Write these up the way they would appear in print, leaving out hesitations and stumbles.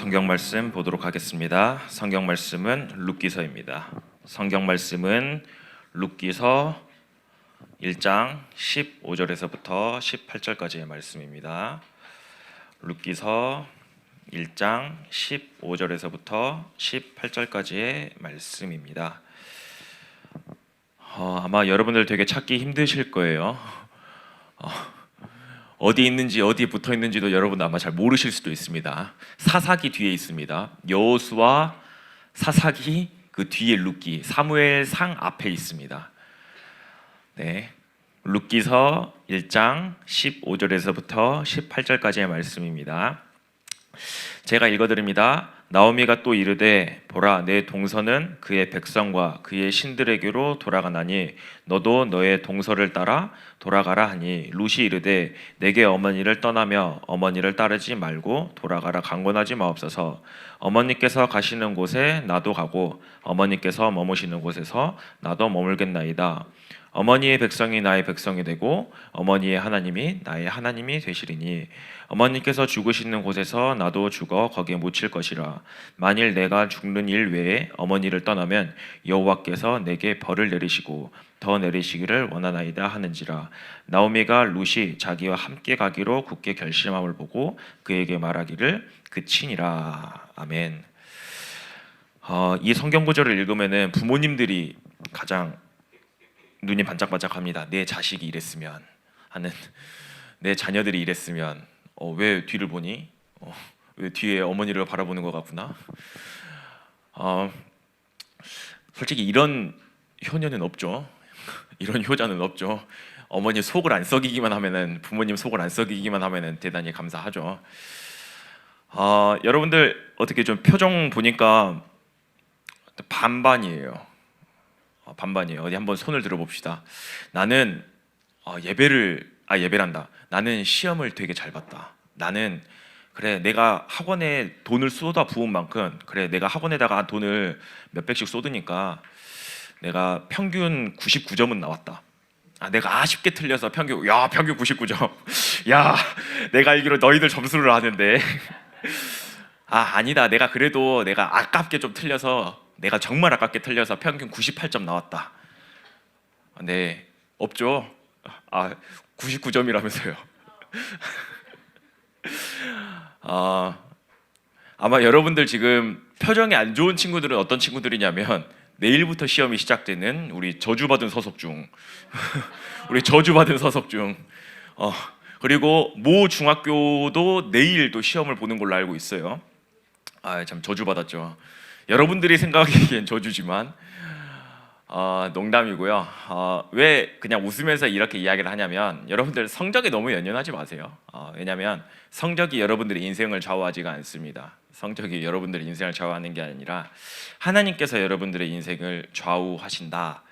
성경 말씀 보도록 하겠습니다. 성경 말씀은 룻기서입니다. 성경 말씀은 룻기서 1장 15절에서부터 18절까지의 말씀입니다. 룻기서 1장 15절에서부터 18절까지의 말씀입니다. 아마 여러분들 되게 찾기 힘드실 거예요. 어디 있는지 어디에 붙어 있는지도 여러분 아마 잘 모르실 수도 있습니다. 사사기 뒤에 있습니다. 여호수아, 사사기 그 뒤에 룻기, 사무엘상 앞에 있습니다. 네, 룻기서 1장 15절에서부터 18절까지의 말씀입니다. 제가 읽어드립니다. 나오미가 또 이르되 보라 내 동서는 그의 백성과 그의 신들에게로 돌아가나니 너도 너의 동서를 따라 돌아가라 하니 룻이 이르되 내게 어머니를 떠나며 어머니를 따르지 말고 돌아가라 강권하지 마옵소서. 어머니께서 가시는 곳에 나도 가고 어머니께서 머무시는 곳에서 나도 머물겠나이다. 어머니의 백성이 나의 백성이 되고 어머니의 하나님이 나의 하나님이 되시리니 어머니께서 죽으시는 곳에서 나도 죽어 거기에 묻힐 것이라. 만일 내가 죽는 일 외에 어머니를 떠나면 여호와께서 내게 벌을 내리시고 더 내리시기를 원하나이다 하는지라. 나오미가 룻이 자기와 함께 가기로 굳게 결심함을 보고 그에게 말하기를 그치니라. 아멘. 이 성경 구절을 읽으면은 부모님들이 가장 눈이 반짝반짝합니다. 내 자식이 이랬으면 하는, 내 자녀들이 이랬으면 왜 뒤를 보니? 왜 뒤에 어머니를 바라보는 것 같구나. 솔직히 이런 효녀는 없죠. 이런 효자는 없죠. 어머니 속을 안 썩이기만 하면은, 부모님 속을 안 썩이기만 하면은 대단히 감사하죠. 여러분들 어떻게 좀 표정 보니까 반반이에요. 반반이에요. 어디 한번 손을 들어봅시다. 나는 예배란다. 나는 시험을 되게 잘 봤다. 나는 그래 내가 학원에 돈을 쏟아 부은 만큼 그래 내가 학원에다가 돈을 몇 백씩 쏟으니까 내가 평균 99점은 나왔다. 내가 아쉽게 틀려서 평균 99점. 야, 내가 알기로 너희들 점수를 아는데. 아니다. 내가 그래도 내가 아깝게 좀 틀려서 내가 정말 아깝게 틀려서 평균 98점 나왔다. 네, 없죠. 99점이라면서요. 아마 여러분들 지금 표정이 안 좋은 친구들은 어떤 친구들이냐면 내일부터 시험이 시작되는 우리 저주받은 서석 중 우리 저주받은 서석 중 그리고 모 중학교도 내일도 시험을 보는 걸로 알고 있어요. 참 저주받았죠. 여러분들이 생각하기엔 저주지만 농담이고요. 왜 그냥 웃으면서 이렇게 이야기를 하냐면 여러분들 성적에 너무 연연하지 마세요. 왜냐하면 성적이 여러분들의 인생을 좌우하지가 않습니다. 성적이 여러분들의 인생을 좌우하는 게 아니라 하나님께서 여러분들의 인생을 좌우하신다.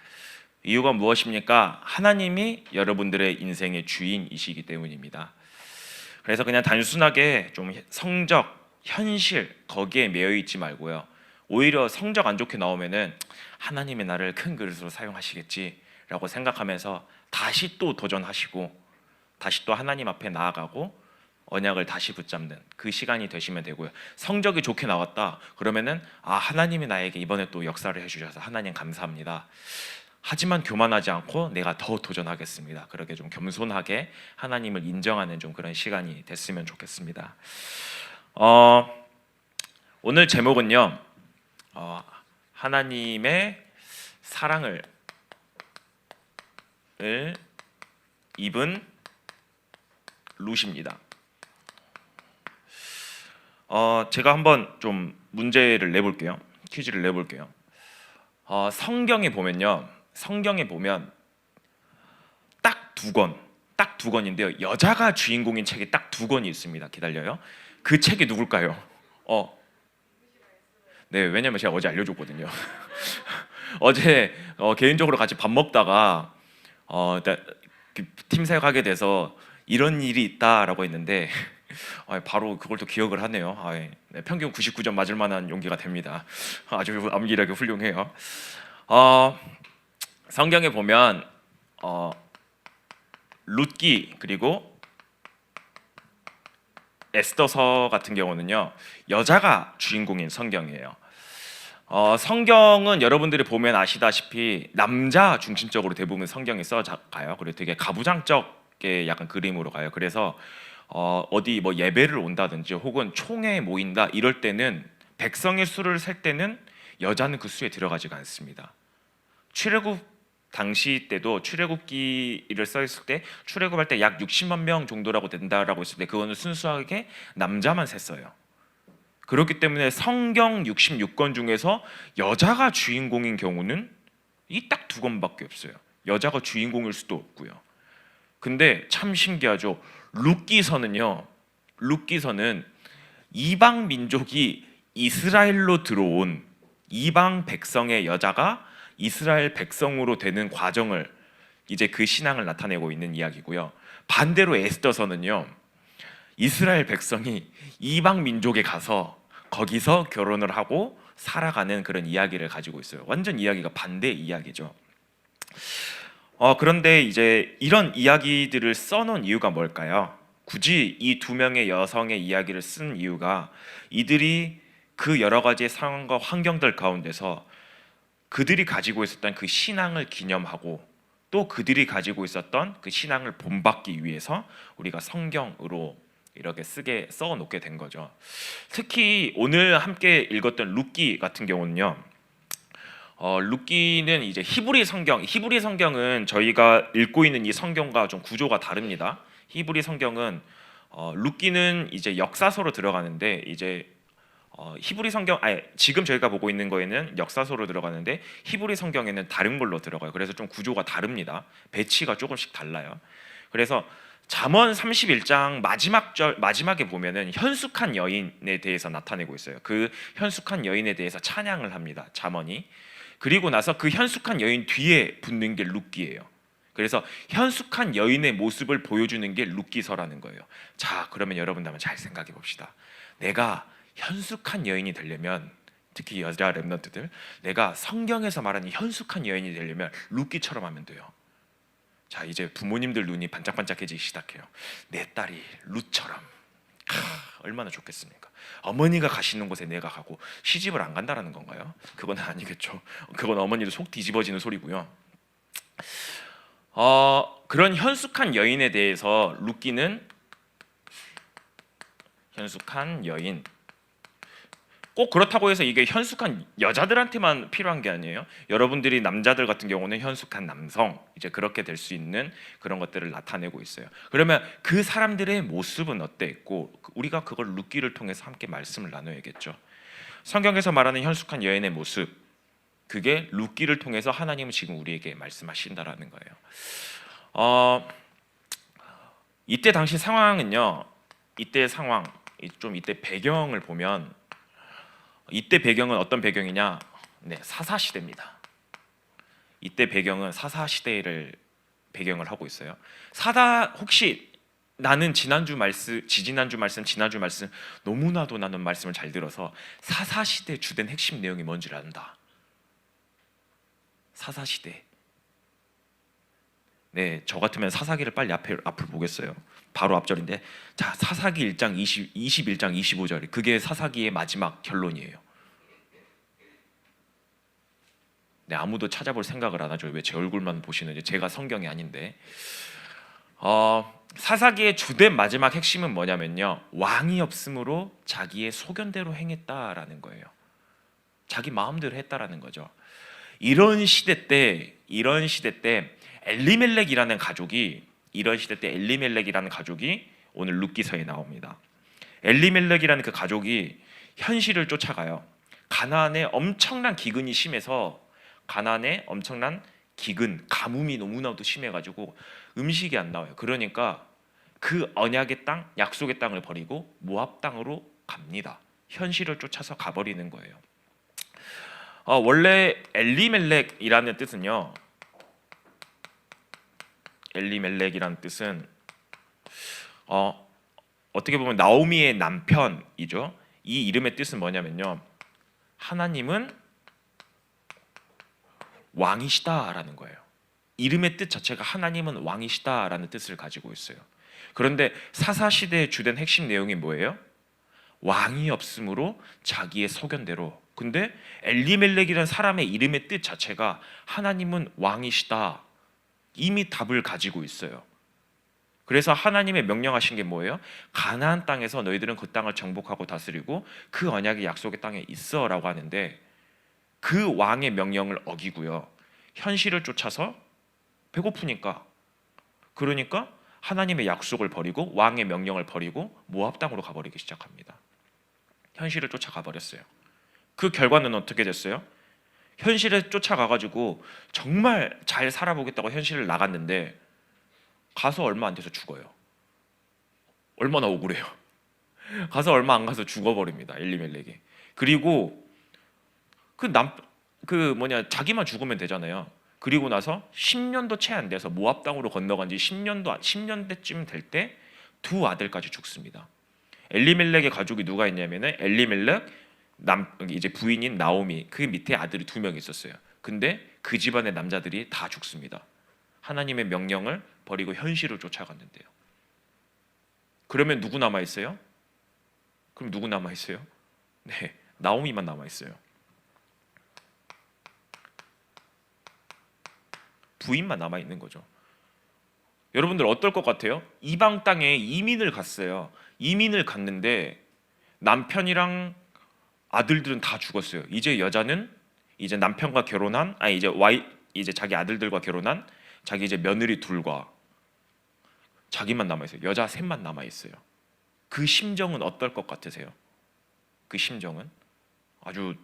이유가 무엇입니까? 하나님이 여러분들의 인생의 주인이시기 때문입니다. 그래서 그냥 단순하게 좀 성적, 현실 거기에 매여 있지 말고요. 오히려 성적 안 좋게 나오면은 하나님의 나를 큰 그릇으로 사용하시겠지라고 생각하면서 다시 또 도전하시고 다시 또 하나님 앞에 나아가고 언약을 다시 붙잡는 그 시간이 되시면 되고요. 성적이 좋게 나왔다 그러면은 하나님이 나에게 이번에 또 역사를 해주셔서 하나님 감사합니다. 하지만 교만하지 않고 내가 더 도전하겠습니다. 그렇게 좀 겸손하게 하나님을 인정하는 좀 그런 시간이 됐으면 좋겠습니다. 오늘 제목은요. 하나님의 사랑을 입은 룻입니다. 제가 한번 좀 문제를 내볼게요. 퀴즈를 내볼게요. 성경에 보면 딱 두 권인데요. 여자가 주인공인 책이 딱 두 권이 있습니다. 기다려요. 그 책이 누굴까요? 네, 왜냐면 제가 어제 알려줬거든요. 어제 개인적으로 같이 밥 먹다가 팀 사역하게 돼서 이런 일이 있다라고 했는데 바로 그걸 또 기억을 하네요. 네, 평균 99점 맞을 만한 용기가 됩니다. 아주 암기력이 훌륭해요. 성경에 보면 룻기 그리고 에스더서 같은 경우는요, 여자가 주인공인 성경이에요. 성경은 여러분들이 보면 아시다시피 남자 중심적으로 대부분 성경이 써가요. 그리고 되게 가부장적의 약간 그림으로 가요. 그래서 어디 뭐 예배를 온다든지 혹은 총회에 모인다 이럴 때는 백성의 수를 셀 때는 여자는 그 수에 들어가지가 않습니다. 출애굽 당시 때도 출애굽기를 써있을 때 출애굽할 때 약 60만 명 정도라고 된다라고 했을 때 그거는 순수하게 남자만 셌어요. 그렇기 때문에 성경 66권 중에서 여자가 주인공인 경우는 이 딱 두 권밖에 없어요. 여자가 주인공일 수도 없고요. 근데 참 신기하죠. 룻기서는 이방 민족이 이스라엘로 들어온 이방 백성의 여자가 이스라엘 백성으로 되는 과정을 이제 그 신앙을 나타내고 있는 이야기고요. 반대로 에스더서는요, 이스라엘 백성이 이방 민족에 가서 거기서 결혼을 하고 살아가는 그런 이야기를 가지고 있어요. 완전 이야기가 반대 이야기죠. 그런데 이제 이런 이야기들을 써놓은 이유가 뭘까요? 굳이 이 두 명의 여성의 이야기를 쓴 이유가 이들이 그 여러 가지 상황과 환경들 가운데서 그들이 가지고 있었던 그 신앙을 기념하고 또 그들이 가지고 있었던 그 신앙을 본받기 위해서 우리가 성경으로 이렇게 써 놓게 된 거죠. 특히 오늘 함께 읽었던 룻기 같은 경우는요, 룻기는 이제 히브리 성경은 저희가 읽고 있는 이 성경과 좀 구조가 다릅니다. 히브리 성경은 룻기는 이제 역사서로 들어가는데 이제 히브리 성경 지금 저희가 보고 있는 거에는 역사서로 들어가는데 히브리 성경에는 다른 걸로 들어가요. 그래서 좀 구조가 다릅니다. 배치가 조금씩 달라요. 그래서 잠언 31장 마지막에 보면은 현숙한 여인에 대해서 나타내고 있어요. 그 현숙한 여인에 대해서 찬양을 합니다. 잠언이. 그리고 나서 그 현숙한 여인 뒤에 붙는 게 룻기예요. 그래서 현숙한 여인의 모습을 보여주는 게 룻기서라는 거예요. 자, 그러면 여러분들 한번 잘 생각해 봅시다. 내가 현숙한 여인이 되려면, 특히 여자 렘넌트들, 내가 성경에서 말하는 현숙한 여인이 되려면 룻기처럼 하면 돼요. 자, 이제 부모님들 눈이 반짝반짝해지기 시작해요. 내 딸이 룻처럼 얼마나 좋겠습니까? 어머니가 가시는 곳에 내가 가고 시집을 안 간다라는 건가요? 그건 아니겠죠. 그건 어머니도 속 뒤집어지는 소리고요. 그런 현숙한 여인에 대해서 룻기는 현숙한 여인, 꼭 그렇다고 해서 이게 현숙한 여자들한테만 필요한 게 아니에요. 여러분들이 남자들 같은 경우는 현숙한 남성, 이제 그렇게 될 수 있는 그런 것들을 나타내고 있어요. 그러면 그 사람들의 모습은 어땠고 우리가 그걸 룻기를 통해서 함께 말씀을 나눠야겠죠. 성경에서 말하는 현숙한 여인의 모습, 그게 룻기를 통해서 하나님은 지금 우리에게 말씀하신다라는 거예요. 이때 당시 상황은요, 이때 상황, 이때 배경을 보면, 이때 배경은 어떤 배경이냐? 네, 사사 시대입니다. 이때 배경은 사사 시대를 배경을 하고 있어요. 혹시 나는 지난주 말씀 너무나도 나는 말씀을 잘 들어서 사사 시대 주된 핵심 내용이 뭔지를 안다. 사사 시대. 네, 저 같으면 사사기를 빨리 앞을 보겠어요. 바로 앞절인데, 자, 사사기 1장 21장 25절, 그게 사사기의 마지막 결론이에요. 네, 아무도 찾아볼 생각을 안 하죠. 왜 제 얼굴만 보시는지. 제가 성경이 아닌데. 사사기의 주된 마지막 핵심은 뭐냐면요, 왕이 없으므로 자기의 소견대로 행했다라는 거예요. 자기 마음대로 했다라는 거죠. 이런 시대 때 엘리멜렉이라는 가족이 오늘 룻기서에 나옵니다. 엘리멜렉이라는 그 가족이 현실을 쫓아가요. 가나안에 엄청난 기근이 심해서 가뭄이 너무나도 심해가지고 음식이 안 나와요. 그러니까 그 언약의 땅, 약속의 땅을 버리고 모압 땅으로 갑니다. 현실을 쫓아서 가버리는 거예요. 원래 엘리멜렉이라는 뜻은요, 어떻게 보면 나오미의 남편이죠. 이 이름의 뜻은 뭐냐면요, 하나님은 왕이시다라는 거예요. 이름의 뜻 자체가 하나님은 왕이시다라는 뜻을 가지고 있어요. 그런데 사사시대의 주된 핵심 내용이 뭐예요? 왕이 없으므로 자기의 소견대로. 근데 엘리멜렉이라는 사람의 이름의 뜻 자체가 하나님은 왕이시다, 이미 답을 가지고 있어요. 그래서 하나님의 명령하신 게 뭐예요? 가나안 땅에서 너희들은 그 땅을 정복하고 다스리고 그 언약의 약속의 땅에 있어라고 하는데, 그 왕의 명령을 어기고요, 현실을 쫓아서 배고프니까, 그러니까 하나님의 약속을 버리고 왕의 명령을 버리고 모압 땅으로 가버리기 시작합니다. 현실을 쫓아가 버렸어요. 그 결과는 어떻게 됐어요? 현실에 쫓아가가지고 정말 잘 살아보겠다고 현실을 나갔는데 가서 얼마 안 돼서 죽어요. 얼마나 억울해요. 가서 얼마 안 가서 죽어버립니다, 엘리멜렉이. 그리고 자기만 죽으면 되잖아요. 그리고 나서 10년도 채 안 돼서 모압 땅으로 건너간 지 10년대쯤 될 때 두 아들까지 죽습니다. 엘리멜렉의 가족이 누가 있냐면은 엘리멜렉 이제 부인인 나오미, 그 밑에 아들이 2명 있었어요. 근데 그 집안의 남자들이 다 죽습니다. 하나님의 명령을 버리고 현실을 쫓아갔는데요. 그러면 누구 남아 있어요? 그럼 누구 남아 있어요? 네, 나오미만 남아 있어요. 부인만 남아 있는 거죠. 여러분들 어떨 것 같아요? 이방 땅에 이민을 갔어요. 이민을 갔는데 남편이랑 아들들은 다 죽었어요. 이제 여자는 이제 남편과 결혼한, 이제 자기 아들들과 결혼한 자기 이제 며느리 둘과 자기만 남아 있어요. 여자 셋만 남아 있어요. 그 심정은 어떨 것 같으세요? 그 심정은 아주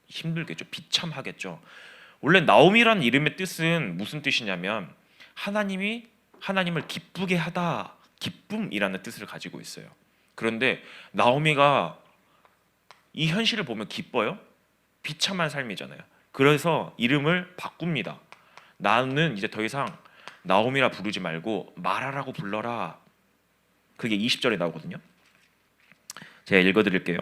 힘들겠죠. 비참하겠죠. 원래 나오미라는 이름의 뜻은 무슨 뜻이냐면 하나님을 기쁘게 하다, 기쁨이라는 뜻을 가지고 있어요. 그런데 나오미가 이 현실을 보면 기뻐요? 비참한 삶이잖아요. 그래서 이름을 바꿉니다. 나는 이제 더 이상 나오미라 부르지 말고 마라라고 불러라. 그게 20절에 나오거든요. 제가 읽어드릴게요.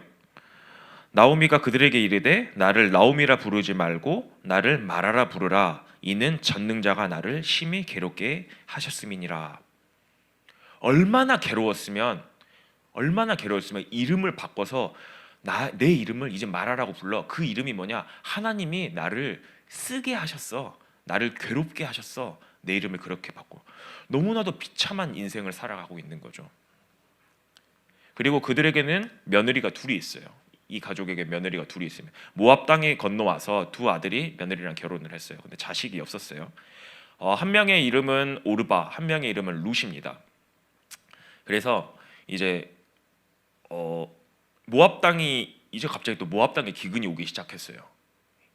나오미가 그들에게 이르되 나를 나오미라 부르지 말고 나를 마라라 부르라. 이는 전능자가 나를 심히 괴롭게 하셨음이니라. 얼마나 괴로웠으면 이름을 바꿔서 내 이름을 이제 마라라고 불러. 그 이름이 뭐냐? 하나님이 나를 쓰게 하셨어. 나를 괴롭게 하셨어. 내 이름을 그렇게 바꿔. 너무나도 비참한 인생을 살아가고 있는 거죠. 그리고 그들에게는 며느리가 둘이 있어요. 이 가족에게 며느리가 둘이 있으면 모압 땅에 건너와서 두 아들이 며느리랑 결혼을 했어요. 근데 자식이 없었어요. 한 명의 이름은 오르바, 한 명의 이름은 룻입니다. 그래서 이제 모압 땅이 이제 갑자기 또 모압 땅에 기근이 오기 시작했어요.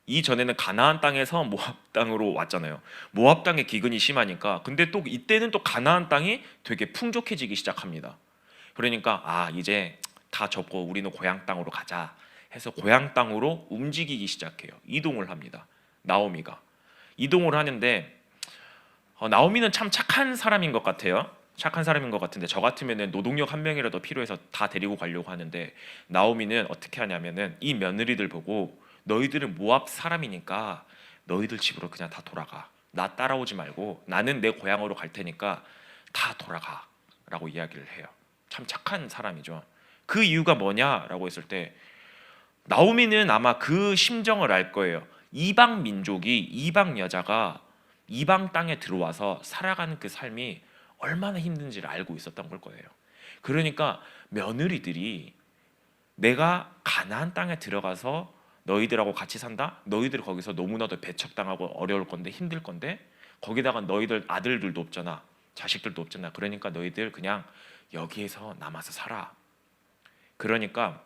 이전에는 가나안 땅에서 모압 땅으로 왔잖아요. 모압 땅에 기근이 심하니까, 근데 또 이때는 또 가나안 땅이 되게 풍족해지기 시작합니다. 그러니까 이제 다 접고 우리는 고향 땅으로 가자 해서 고향 땅으로 움직이기 시작해요. 이동을 합니다. 나오미가 이동을 하는데 나오미는 참 착한 사람인 것 같아요. 착한 사람인 것 같은데 저 같으면은 노동력 한 명이라도 필요해서 다 데리고 가려고 하는데, 나오미는 어떻게 하냐면은 이 며느리들 보고 너희들은 모압 사람이니까 너희들 집으로 그냥 다 돌아가. 나 따라오지 말고 나는 내 고향으로 갈 테니까 다 돌아가 라고 이야기를 해요. 참 착한 사람이죠. 그 이유가 뭐냐라고 했을 때 나오미는 아마 그 심정을 알 거예요. 이방 민족이, 이방 여자가 이방 땅에 들어와서 살아가는 그 삶이 얼마나 힘든지를 알고 있었던 걸 거예요. 그러니까 며느리들이 내가 가나안 땅에 들어가서 너희들하고 같이 산다? 너희들 거기서 너무나도 배척당하고 어려울 건데, 힘들 건데, 거기다가 너희들 아들들도 없잖아, 자식들도 없잖아. 그러니까 너희들 그냥 여기에서 남아서 살아. 그러니까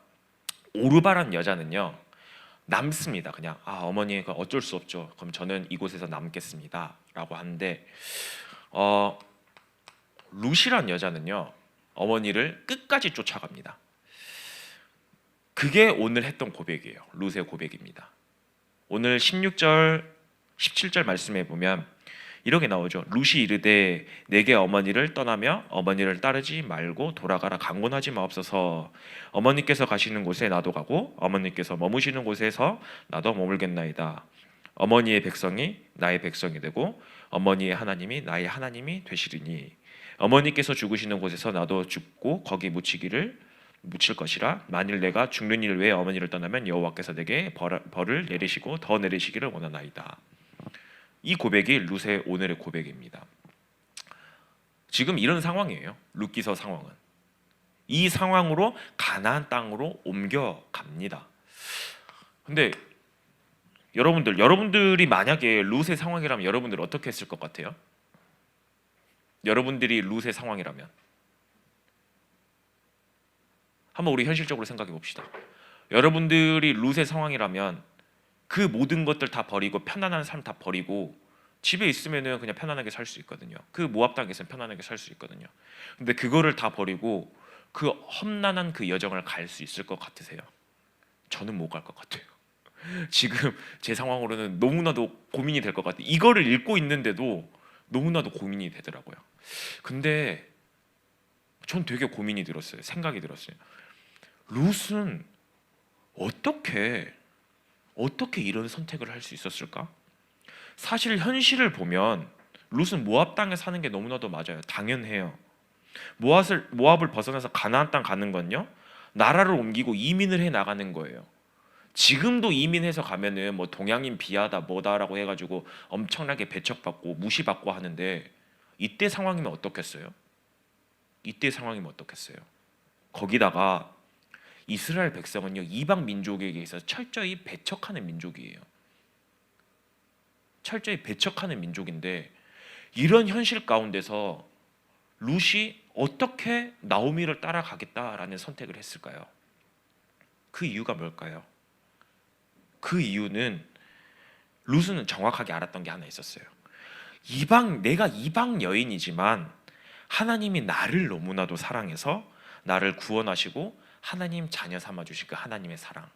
오르바란 여자는요 남습니다. 그냥 어머니 어쩔 수 없죠. 그럼 저는 이곳에서 남겠습니다 라고 하는데, 룻이란 여자는요 어머니를 끝까지 쫓아갑니다. 그게 오늘 했던 고백이에요. 룻의 고백입니다. 오늘 16절 17절 말씀에 보면 이렇게 나오죠. 룻이 이르되 내게 어머니를 떠나며 어머니를 따르지 말고 돌아가라. 강권하지 마옵소서. 어머니께서 가시는 곳에 나도 가고 어머니께서 머무시는 곳에서 나도 머물겠나이다. 어머니의 백성이 나의 백성이 되고 어머니의 하나님이 나의 하나님이 되시리니 어머니께서 죽으시는 곳에서 나도 죽고 거기 묻힐 것이라. 만일 내가 죽는 일 외에 어머니를 떠나면 여호와께서 내게 벌을 내리시고 더 내리시기를 원하나이다. 이 고백이 룻의 오늘의 고백입니다. 지금 이런 상황이에요. 룻기서 상황은 이 상황으로 가나안 땅으로 옮겨갑니다. 근데 여러분들이 만약에 룻의 상황이라면 여러분들 어떻게 했을 것 같아요? 여러분들이 룻의 상황이라면 한번 우리 현실적으로 생각해 봅시다. 여러분들이 룻의 상황이라면 그 모든 것들 다 버리고 편안한 삶 다 버리고 집에 있으면은 그냥 편안하게 살 수 있거든요. 그 모압 땅에 있으면 편안하게 살 수 있거든요. 근데 그거를 다 버리고 그 험난한 그 여정을 갈 수 있을 것 같으세요? 저는 못 갈 것 같아요. 지금 제 상황으로는 너무나도 고민이 될 것 같아요. 이거를 읽고 있는데도 너무나도 고민이 되더라고요. 근데 전 되게 고민이 들었어요. 생각이 들었어요. 룻은 어떻게 이런 선택을 할 수 있었을까? 사실 현실을 보면 룻은 모압 땅에 사는 게 너무나도 맞아요. 당연해요. 모압을 벗어나서 가나안 땅 가는 건요, 나라를 옮기고 이민을 해 나가는 거예요. 지금도 이민해서 가면은 뭐 동양인 비하다 뭐다라고 해가지고 엄청나게 배척받고 무시받고 하는데 이때 상황이면 어떻겠어요? 이때 상황이면 어떻겠어요? 거기다가 이스라엘 백성은요, 이방 민족에게 있어서 철저히 배척하는 민족이에요. 철저히 배척하는 민족인데 이런 현실 가운데서 룻이 어떻게 나오미를 따라가겠다라는 선택을 했을까요? 그 이유가 뭘까요? 그 이유는 룻은 정확하게 알았던 게 하나 있었어요. 내가 이방 여인이지만 하나님이 나를 너무나도 사랑해서 나를 구원하시고 하나님 자녀 삼아 주신 그 하나님의 사랑,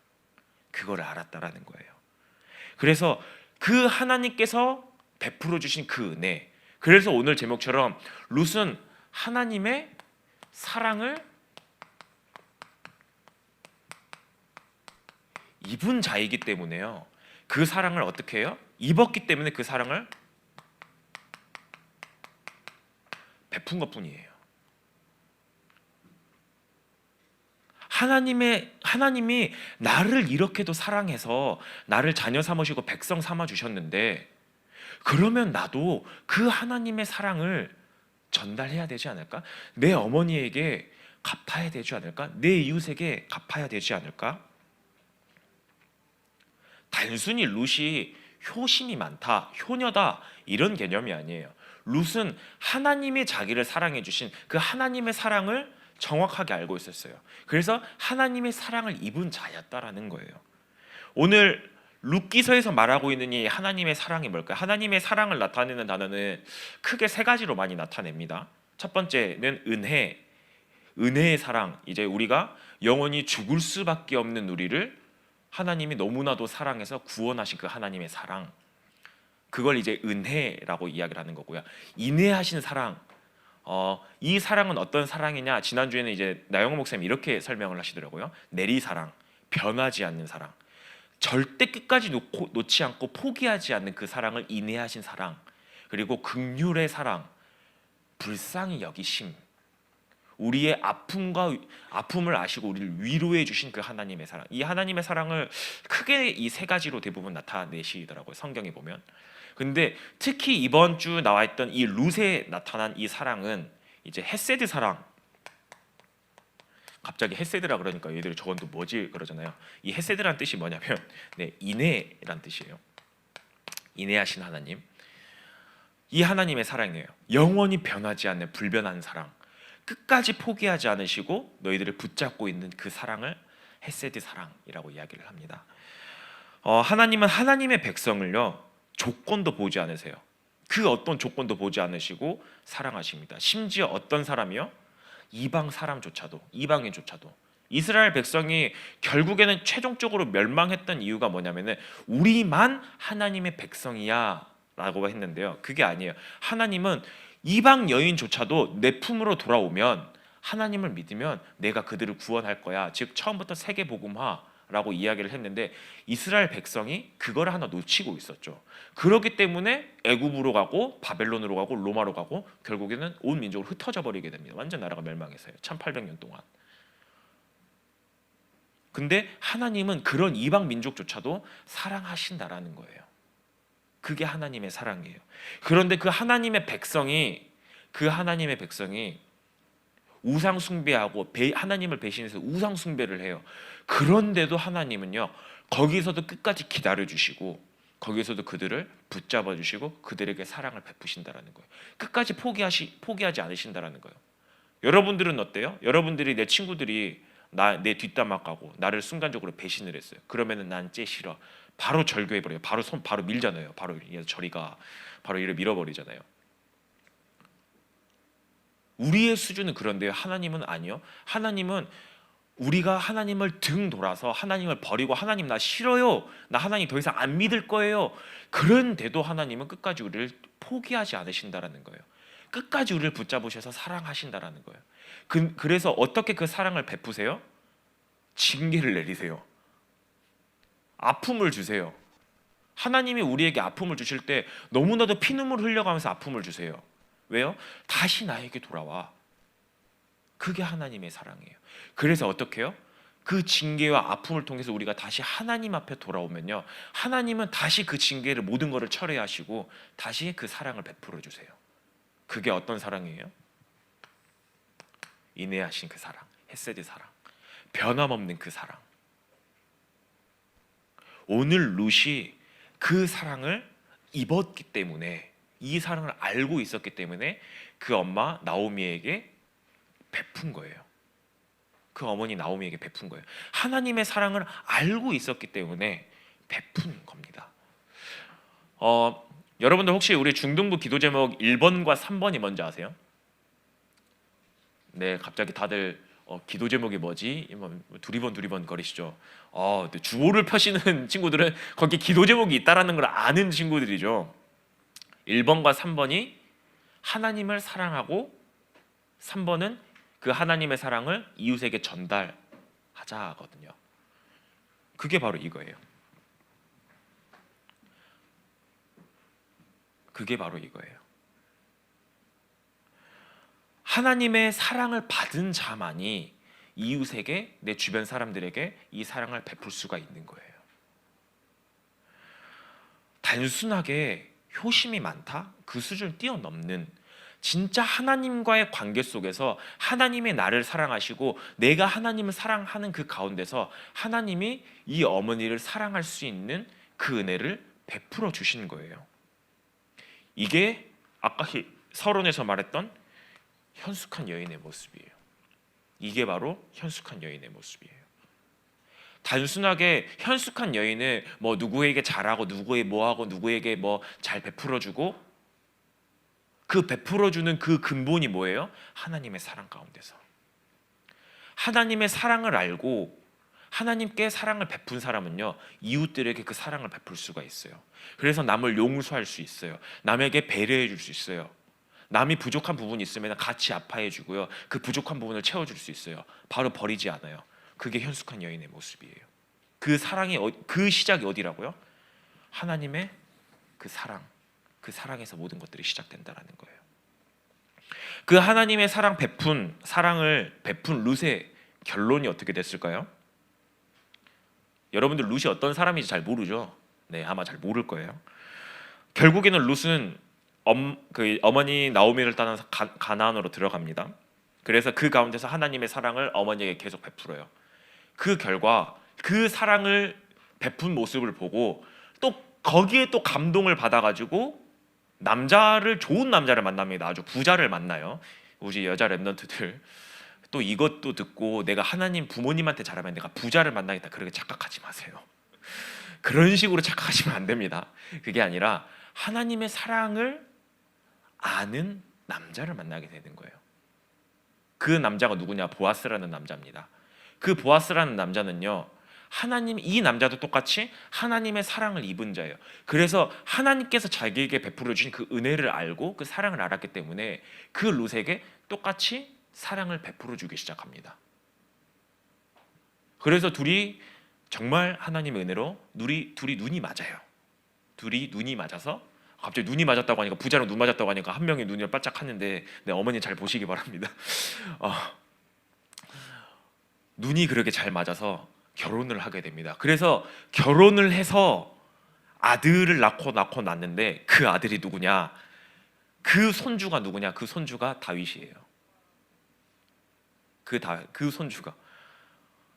그거를 알았다라는 거예요. 그래서 그 하나님께서 베풀어 주신 그 은혜, 그래서 오늘 제목처럼 룻은 하나님의 사랑을 입은 자이기 때문에요, 그 사랑을 어떻게 해요? 입었기 때문에 그 사랑을 베푼 것뿐이에요. 하나님이 나를 이렇게도 사랑해서 나를 자녀 삼으시고 백성 삼아 주셨는데, 그러면 나도 그 하나님의 사랑을 전달해야 되지 않을까? 내 어머니에게 갚아야 되지 않을까? 내 이웃에게 갚아야 되지 않을까? 단순히 룻이 효심이 많다, 효녀다 이런 개념이 아니에요. 룻은 하나님이 자기를 사랑해 주신 그 하나님의 사랑을 정확하게 알고 있었어요. 그래서 하나님의 사랑을 입은 자였다라는 거예요. 오늘 룻기서에서 말하고 있는 이 하나님의 사랑이 뭘까요? 하나님의 사랑을 나타내는 단어는 크게 세 가지로 많이 나타냅니다. 첫 번째는 은혜의 사랑. 이제 우리가 영원히 죽을 수밖에 없는 우리를 하나님이 너무나도 사랑해서 구원하신 그 하나님의 사랑, 그걸 이제 은혜라고 이야기를 하는 거고요. 인내하신 사랑, 이 사랑은 어떤 사랑이냐? 지난주에는 이제 나영호 목사님이 이렇게 설명을 하시더라고요. 내리사랑, 변하지 않는 사랑, 절대 끝까지 놓지 않고 포기하지 않는 그 사랑을 인내하신 사랑, 그리고 긍휼의 사랑, 불쌍히 여기심, 우리의 아픔을 아시고 우리를 위로해 주신 그 하나님의 사랑, 이 하나님의 사랑을 크게 이 세 가지로 대부분 나타내시더라고요, 성경에 보면. 근데 특히 이번 주 나와 있던 이 룻에 나타난 이 사랑은 이제 헤세드 사랑. 갑자기 헤세드라 그러니까 얘들이 저건 또 뭐지 그러잖아요. 이 헤세드란 뜻이 뭐냐면 인내란 뜻이에요. 인내하신 하나님, 이 하나님의 사랑이에요. 영원히 변하지 않는 불변한 사랑, 끝까지 포기하지 않으시고 너희들을 붙잡고 있는 그 사랑을 헤세드 사랑이라고 이야기를 합니다. 하나님은 하나님의 백성을요, 조건도 보지 않으세요. 그 어떤 조건도 보지 않으시고 사랑하십니다. 심지어 어떤 사람이요? 이방인조차도. 이스라엘 백성이 결국에는 최종적으로 멸망했던 이유가 뭐냐면은 우리만 하나님의 백성이야 라고 했는데요, 그게 아니에요. 하나님은 이방 여인조차도 내 품으로 돌아오면, 하나님을 믿으면 내가 그들을 구원할 거야. 즉 처음부터 세계복음화, 라고 이야기를 했는데 이스라엘 백성이 그걸 하나 놓치고 있었죠. 그렇기 때문에 애굽으로 가고 바벨론으로 가고 로마로 가고 결국에는 온 민족으로 흩어져 버리게 됩니다. 완전 나라가 멸망했어요. 1800년 동안. 근데 하나님은 그런 이방 민족조차도 사랑하신다라는 거예요. 그게 하나님의 사랑이에요. 그런데 그 하나님의 백성이 우상 숭배하고 하나님을 배신해서 우상 숭배를 해요. 그런데도 하나님은요, 거기서도 끝까지 기다려 주시고 거기서도 그들을 붙잡아 주시고 그들에게 사랑을 베푸신다라는 거예요. 끝까지 포기하지 않으신다라는 거예요. 여러분들은 어때요? 여러분들이 내 친구들이 내 뒷담화 까고 나를 순간적으로 배신을 했어요. 그러면은 난 쟤 싫어. 바로 절교해 버려요. 바로 밀잖아요. 바로 저리가 바로 이를 밀어버리잖아요. 우리의 수준은 그런데요. 하나님은 아니요. 하나님은 우리가 하나님을 등 돌아서 하나님을 버리고 하나님 나 싫어요. 나 하나님 더 이상 안 믿을 거예요. 그런데도 하나님은 끝까지 우리를 포기하지 않으신다라는 거예요. 끝까지 우리를 붙잡으셔서 사랑하신다라는 거예요. 그래서 어떻게 그 사랑을 베푸세요? 징계를 내리세요. 아픔을 주세요. 하나님이 우리에게 아픔을 주실 때 너무나도 피눈물 흘려가면서 아픔을 주세요. 왜요? 다시 나에게 돌아와. 그게 하나님의 사랑이에요. 그래서 어떻게 해요? 그 징계와 아픔을 통해서 우리가 다시 하나님 앞에 돌아오면요, 하나님은 다시 그 징계를 모든 것을 철회하시고 다시 그 사랑을 베풀어 주세요. 그게 어떤 사랑이에요? 인내하신 그 사랑, 헤세드 사랑, 변함없는 그 사랑. 오늘 룻이 그 사랑을 입었기 때문에, 이 사랑을 알고 있었기 때문에 그 엄마 나오미에게 베푼 거예요. 그 어머니 나오미에게 베푼 거예요. 하나님의 사랑을 알고 있었기 때문에 베푼 겁니다. 여러분들 혹시 우리 중등부 기도 제목 1번과 3번이 뭔지 아세요? 네, 갑자기 다들 기도 제목이 뭐지? 두리번 거리시죠. 주보를 펴시는 친구들은 거기 기도 제목이 있다라는 걸 아는 친구들이죠. 1번과 3번이 하나님을 사랑하고 3번은 그 하나님의 사랑을 이웃에게 전달하자거든요. 그게 바로 이거예요. 그게 바로 이거예요. 하나님의 사랑을 받은 자만이 이웃에게, 내 주변 사람들에게 이 사랑을 베풀 수가 있는 거예요. 단순하게 효심이 많다? 그 수준을 뛰어넘는 진짜 하나님과의 관계 속에서 하나님의 나를 사랑하시고 내가 하나님을 사랑하는 그 가운데서 하나님이 이 어머니를 사랑할 수 있는 그 은혜를 베풀어 주신 거예요. 이게 아까 서론에서 말했던 현숙한 여인의 모습이에요. 이게 바로 현숙한 여인의 모습이에요. 단순하게 현숙한 여인을 뭐 누구에게 잘하고 누구에게 뭐하고 누구에게 뭐 잘 베풀어주고, 그 베풀어주는 그 근본이 뭐예요? 하나님의 사랑 가운데서 하나님의 사랑을 알고 하나님께 사랑을 베푼 사람은요, 이웃들에게 그 사랑을 베풀 수가 있어요. 그래서 남을 용서할 수 있어요. 남에게 배려해 줄 수 있어요. 남이 부족한 부분이 있으면 같이 아파해 주고요, 그 부족한 부분을 채워줄 수 있어요. 바로 버리지 않아요. 그게 현숙한 여인의 모습이에요. 그 사랑이 그 시작이 어디라고요? 하나님의 그 사랑, 그 사랑에서 모든 것들이 시작된다라는 거예요. 그 하나님의 사랑을 베푼 룻의 결론이 어떻게 됐을까요? 여러분들 룻이 어떤 사람인지 잘 모르죠? 네, 아마 잘 모를 거예요. 결국에는 룻은 그 어머니 나오미를 따라서 가나안으로 들어갑니다. 그래서 그 가운데서 하나님의 사랑을 어머니에게 계속 베풀어요. 그 결과 그 사랑을 베푼 모습을 보고 또 거기에 또 감동을 받아가지고 좋은 남자를 만납니다. 아주 부자를 만나요. 우리 여자 랩런트들 또 이것도 듣고 내가 하나님 부모님한테 잘하면 내가 부자를 만나겠다, 그렇게 착각하지 마세요. 그런 식으로 착각하시면 안 됩니다. 그게 아니라 하나님의 사랑을 아는 남자를 만나게 되는 거예요. 그 남자가 누구냐? 보아스라는 남자입니다. 그 보아스라는 남자는요, 이 남자도 똑같이 하나님의 사랑을 입은 자예요. 그래서 하나님께서 자기에게 베풀어 주신 그 은혜를 알고 그 사랑을 알았기 때문에 그 룻에게 똑같이 사랑을 베풀어 주기 시작합니다. 그래서 둘이 정말 하나님의 은혜로 둘이 눈이 맞아요. 둘이 눈이 맞아서 갑자기 눈이 맞았다고 하니까 부자랑 눈 맞았다고 하니까 한 명이 눈이 바짝 하는데 네, 어머니 잘 보시기 바랍니다. 어, 눈이 그렇게 잘 맞아서 결혼을 하게 됩니다. 그래서 결혼을 해서 아들을 낳았는데 그 아들이 누구냐? 그 손주가 누구냐? 그 손주가 다윗이에요. 그 손주가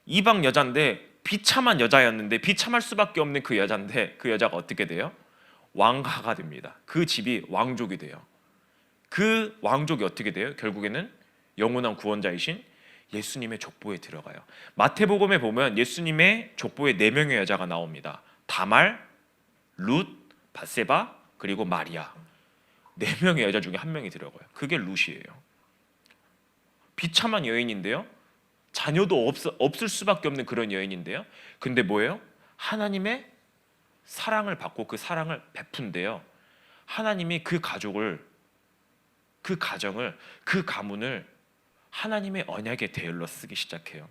이방 여자인데 비참한 여자였는데 비참할 수밖에 없는 그 여자인데 그 여자가 어떻게 돼요? 왕가가 됩니다. 그 집이 왕족이 돼요. 그 왕족이 어떻게 돼요? 결국에는 영원한 구원자이신 예수님의 족보에 들어가요. 마태복음에 보면 예수님의 족보에 4명의 여자가 나옵니다. 다말, 룻, 밧세바 그리고 마리아. 4명의 여자 중에 한 명이 들어가요. 그게 룻이에요. 비참한 여인인데요. 자녀도 없을 수밖에 없는 그런 여인인데요. 근데 뭐예요? 하나님의 사랑을 받고 그 사랑을 베푼대요. 하나님이 그 가족을, 그 가정을, 그 가문을 하나님의 언약의 대열로 쓰기 시작해요.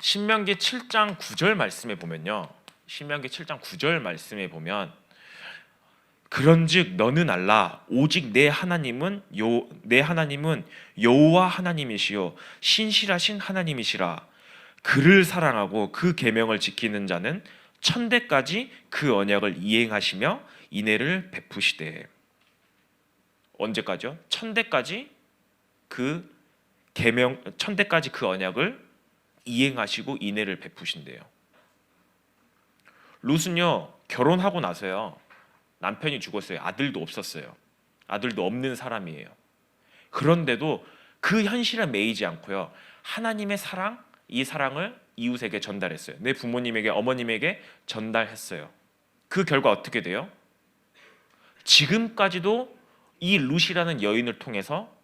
신명기 7장 9절 말씀에 보면요. 신명기 7장 9절 말씀에 보면 그런즉 너는 알라 오직 내 하나님은 여호와 하나님이시요 신실하신 하나님이시라. 그를 사랑하고 그 계명을 지키는 자는 천대까지 그 언약을 이행하시며 인애를 베푸시되. 언제까지요? 천대까지 그 계명, 천대까지 그 언약을 이행하시고 인애를 베푸신대요. 룻은요 결혼하고 나서요 남편이 죽었어요. 아들도 없었어요. 아들도 없는 사람이에요. 그런데도 그 현실에 매이지 않고요 하나님의 사랑, 이 사랑을 이웃에게 전달했어요. 내 부모님에게, 어머님에게 전달했어요. 그 결과 어떻게 돼요? 지금까지도 이 룻이라는 여인을 통해서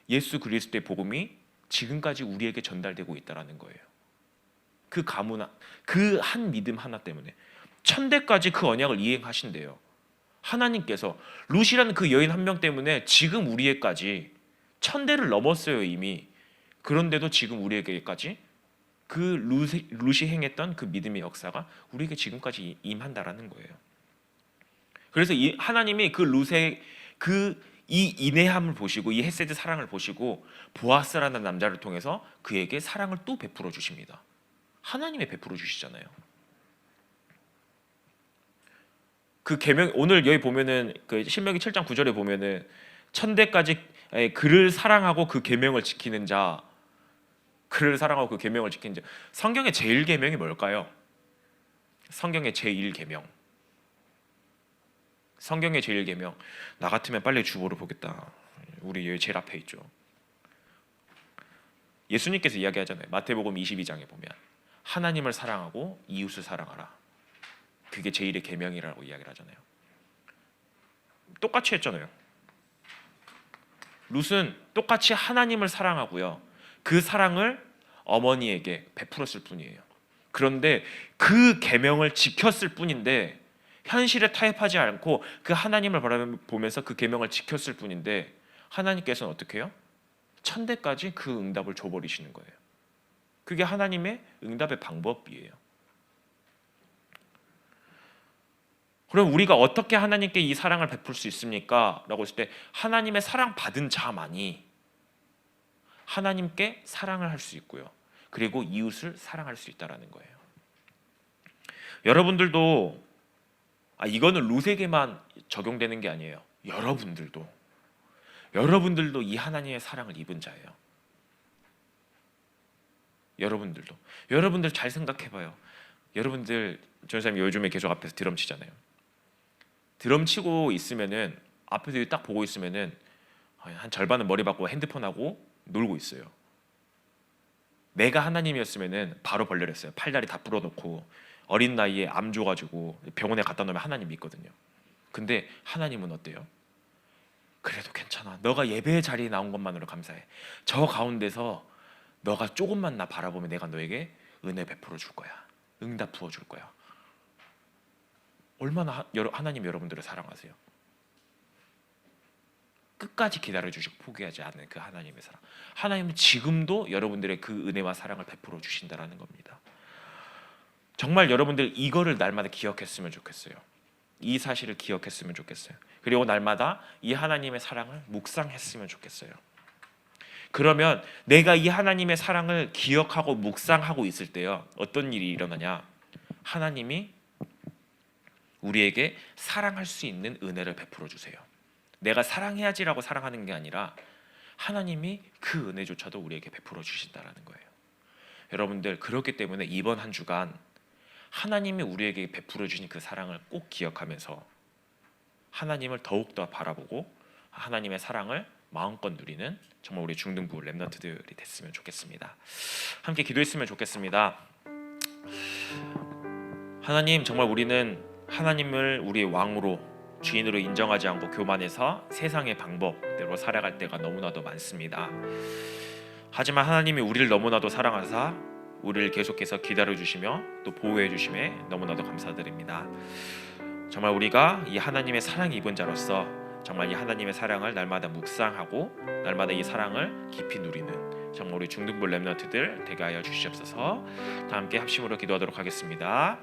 예수 그리스도의 복음이 지금까지 우리에게 전달되고 있다는 거예요. 그 가문, 그 한 믿음 하나 때문에 천대까지 그 언약을 이행하신대요. 하나님께서 룻이라는 그 여인 한 명 때문에 지금 우리에까지 천대를 넘었어요 이미. 그런데도 지금 우리에게까지 그 룻이 행했던 그 믿음의 역사가 우리에게 지금까지 임한다라는 거예요. 그래서 하나님이 그 룻의 이 인애함을 보시고 이 헤세드 사랑을 보시고 보아스라는 남자를 통해서 그에게 사랑을 또 베풀어 주십니다. 하나님이 베풀어 주시잖아요. 그 계명 오늘 여기 보면은 그 신명기 7장 9절에 보면은 천대까지 그를 사랑하고 그 계명을 지키는 자, 그를 사랑하고 그 계명을 지키는 자. 성경의 제일 계명이 뭘까요? 성경의 제일 계명. 성경의 제일 계명. 나 같으면 빨리 주보를 보겠다. 우리 여기 제일 앞에 있죠. 예수님께서 이야기하잖아요. 마태복음 22장에 보면 하나님을 사랑하고 이웃을 사랑하라. 그게 제일의 계명이라고 이야기를 하잖아요. 똑같이 했잖아요. 룻은 똑같이 하나님을 사랑하고요. 그 사랑을 어머니에게 베풀었을 뿐이에요. 그런데 그 계명을 지켰을 뿐인데 현실에 타협하지 않고 그 하나님을 바라보면서 그 계명을 지켰을 뿐인데 하나님께서는 어떻게 해요? 천대까지 그 응답을 줘버리시는 거예요. 그게 하나님의 응답의 방법이에요. 그럼 우리가 어떻게 하나님께 이 사랑을 베풀 수 있습니까? 라고 했을 때 하나님의 사랑 받은 자만이 하나님께 사랑을 할 수 있고요. 그리고 이웃을 사랑할 수 있다는 거예요. 여러분들도 이거는 룻에게만 적용되는 게 아니에요. 여러분들도 이 하나님의 사랑을 입은 자예요. 여러분들 잘 생각해봐요. 여러분들 전사님이 요즘에 계속 앞에서 드럼 치잖아요. 드럼 치고 있으면은 앞에서 딱 보고 있으면은 한 절반은 머리 박고 핸드폰하고 놀고 있어요. 내가 하나님이었으면은 바로 벌려냈어요. 팔다리 다 부러놓고 어린 나이에 암 줘가지고 병원에 갖다 놓으면 하나님 믿거든요. 근데 하나님은 어때요? 그래도 괜찮아. 너가 예배의 자리에 나온 것만으로 감사해. 저 가운데서 너가 조금만 나 바라보면 내가 너에게 은혜 베풀어 줄 거야. 응답 부어 줄 거야. 얼마나 하나님 여러분들을 사랑하세요. 끝까지 기다려주시고 포기하지 않는 그 하나님의 사랑. 하나님은 지금도 여러분들의 그 은혜와 사랑을 베풀어 주신다는 겁니다. 정말 여러분들 이거를 날마다 기억했으면 좋겠어요. 이 사실을 기억했으면 좋겠어요. 그리고 날마다 이 하나님의 사랑을 묵상했으면 좋겠어요. 그러면 내가 이 하나님의 사랑을 기억하고 묵상하고 있을 때요, 어떤 일이 일어나냐? 하나님이 우리에게 사랑할 수 있는 은혜를 베풀어 주세요. 내가 사랑해야지라고 사랑하는 게 아니라 하나님이 그 은혜조차도 우리에게 베풀어 주신다라는 거예요. 여러분들, 그렇기 때문에 이번 한 주간 하나님이 우리에게 베풀어 주신 그 사랑을 꼭 기억하면서 하나님을 더욱더 바라보고 하나님의 사랑을 마음껏 누리는 정말 우리 중등부 렘넌트들이 됐으면 좋겠습니다. 함께 기도했으면 좋겠습니다. 하나님, 정말 우리는 하나님을 우리의 왕으로 주인으로 인정하지 않고 교만해서 세상의 방법대로 살아갈 때가 너무나도 많습니다. 하지만 하나님이 우리를 너무나도 사랑하사 우리를 계속해서 기다려주시며 또 보호해주심에 너무나도 감사드립니다. 정말 우리가 이 하나님의 사랑 입은 자로서 정말 이 하나님의 사랑을 날마다 묵상하고 날마다 이 사랑을 깊이 누리는 정말 우리 중등부 렘넌트들 되게 하여 주시옵소서. 다 함께 합심으로 기도하도록 하겠습니다.